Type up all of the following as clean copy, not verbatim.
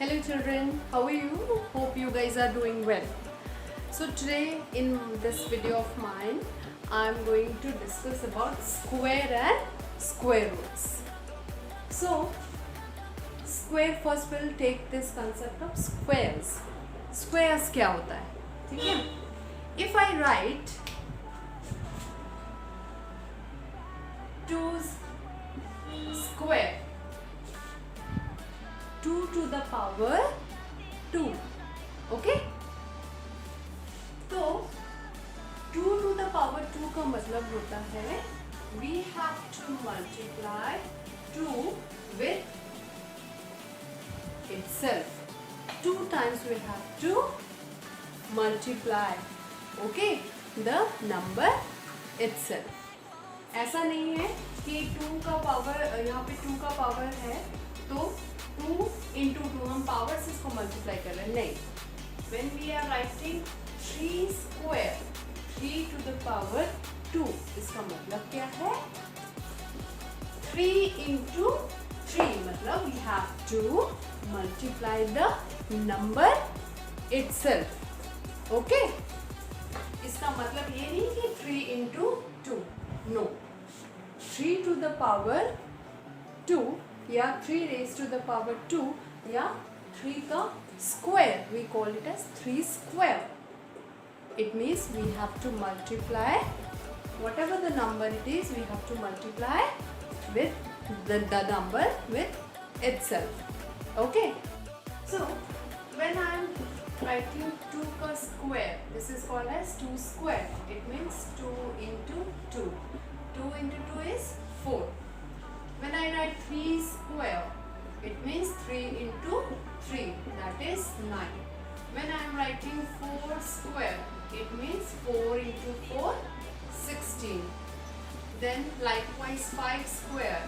Hello children, how are you? Hope you guys are doing well. So today in this video of mine, I am going to discuss about square and square roots. So square, first we'll take this concept of squares. Squares क्या होता है? ठीक है? If I write 2 square, 2 to the power 2, okay? तो 2 to the power 2 का मतलब होता है we have to multiply 2 with itself. 2 times we have to multiply, okay, the number itself. ऐसा नहीं है कि 2 का पावर, यहाँ पे 2 का पावर है तो 2 into 2 हम पावर से इसको मल्टीप्लाई कर रहे हैं, नहीं. When we are writing 3 square, 3 to the power 2, इसका मतलब क्या है? 3 into 3 मतलब we have to multiply the number itself, okay? इसका मतलब ये नहीं कि 3 into 2, no. 3 to the power 2 या 3 raised to the power 2 या 3 का square, we call it as 3 square. It means we have to multiply whatever the number it is, we have to multiply with the number with itself, okay? So when I am writing 2 ka square, this is called as 2 square. It means 2 into 2. 2 into 2 is 4. When I write 3 square, it means 3 into 3, that is 9. When I am writing 4 square, it means 4 into 4, 16. Then likewise 5 square,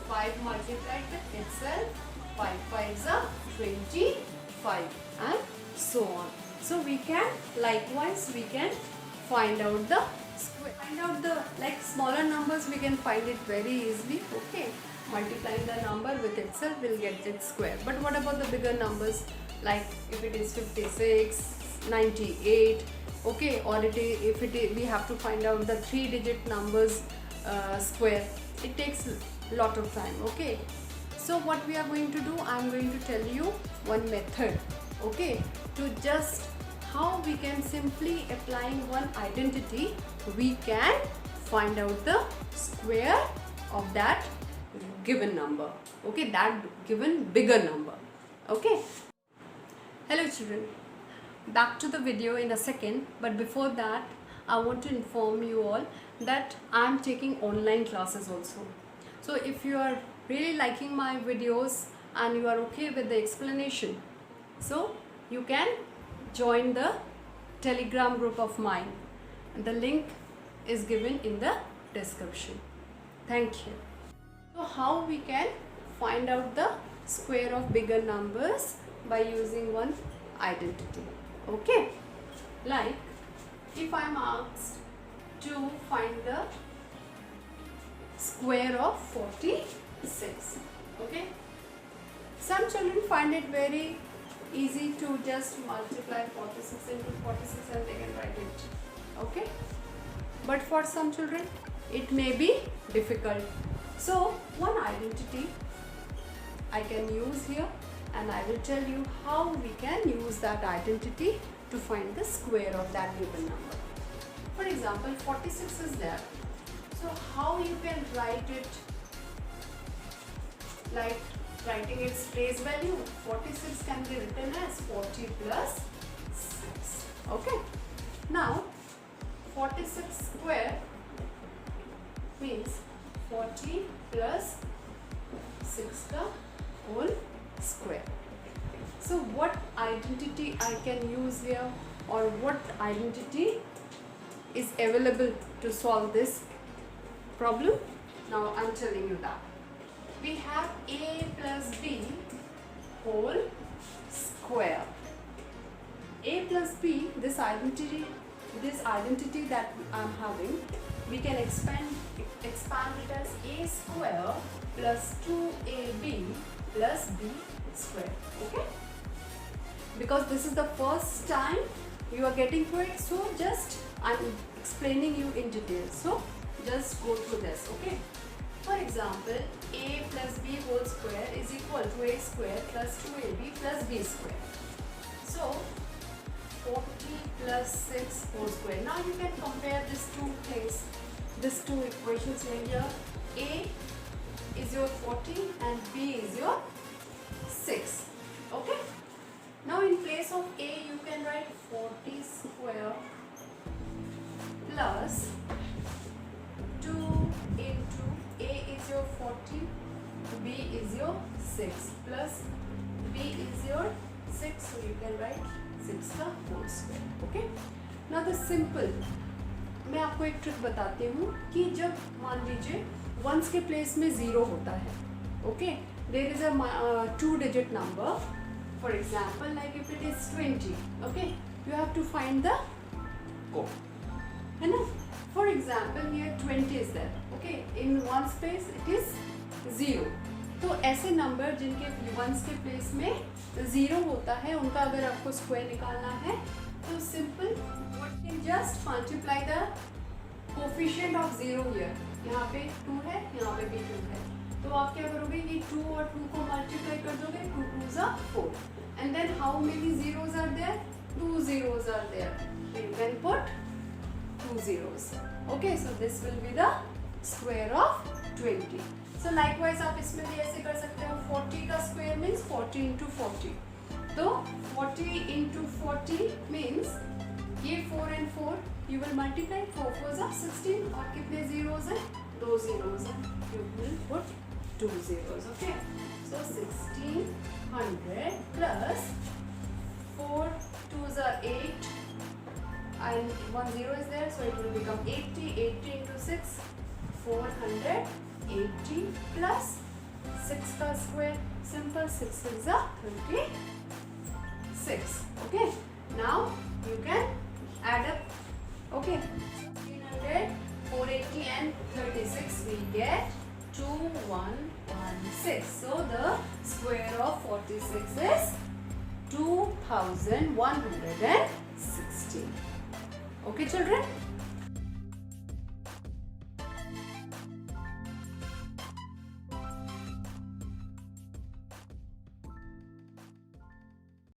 5 multiplied with itself, 5 5s are 25 and so on. So we can likewise find out the square. Find out the smaller numbers, we can find it very easily, okay? Multiplying the number with itself will get its square. But what about the bigger numbers, like if it is 56, 98, okay, or if it is we have to find out the 3-digit numbers square, it takes lot of time, okay? So what we are going to do, I am going to tell you one method, okay, to just how we can simply applying one identity, we can find out the square of that given number, okay, that given bigger number, okay? Hello children, back to the video in a second, but before that I want to inform you all that I am taking online classes also. So if you are really liking my videos and you are okay with the explanation, so you can join the Telegram group of mine. The link is given in the description. Thank you. So how we can find out the square of bigger numbers by using one identity, okay? Like if I am asked to find the square of 46, okay? Some children find it very easy to just multiply 46 into 46 and they can write it, okay? But for some children it may be difficult. So one identity I can use here, and I will tell you how we can use that identity to find the square of that given number. For example, 46 is there. So how you can write it, like writing its place value? 46 can be written as 40 plus 6, okay? Now 46 square means 40 plus 6 ka whole square. So what identity I can use here, or what identity is available to solve this problem? Now I am telling you that. We have a plus b whole square. A plus b, this identity that I am having, we can expand it as a square plus 2ab plus b square. Okay, because this is the first time you are getting through it, so just I'm explaining you in detail, so just go through this. Okay, for example, a plus b whole square is equal to a square plus 2ab plus b square. So 40 plus 6 whole square. Now you can compare these two things, these two equations here. A is your 40 and b is your 6. Okay. Now in place of a you can write 40 square plus 2 into a is your 40, b is your 6 plus b is your 6, so you can write 6 का whole square. Okay. Now the simple, मैं आपको एक trick बताती हूँ कि जब मान लीजिए वंस के प्लेस में 0 होता है, okay, there is a 2-digit number, for example like if it is 20, okay, you have to find the code, है ना. For example here 20 is there, okay, in one space it is 0. तो ऐसे number जिनके once के place में 0 होता है उनका अगर आपको स्क्वायर निकालना है तो simple just multiply the coefficient of 0 here. यहाँ पे 2 है, यहाँ पे भी 2 है, तो आप क्या करोगे, ये 2 और 2 को मल्टीप्लाई कर दोगे, 2 2s are 4, and then how many zeros are there, 2 zeros are there, you can put 2 zeros. Okay, so this will be the square of 20. So likewise आप इसमें भी ऐसे कर सकते हो, 40 का स्क्वायर मीन्स 40 into 40, तो 40 into 40 means ये 4 and 4 you will multiply, 4 4s are 16 और कितने zeros हैं, 2 zeros हैं, you will put 2 zeros. Okay, so 1600 plus 4 2s are 8 and 1 0 is there, so it will become 80. 80 into 6 480 plus 6 का square, simple, 6 is a 36. Okay, now you can add up. Okay, 1600, 480 and 36 we get 2116. So the square of 46 is 2116. Okay children.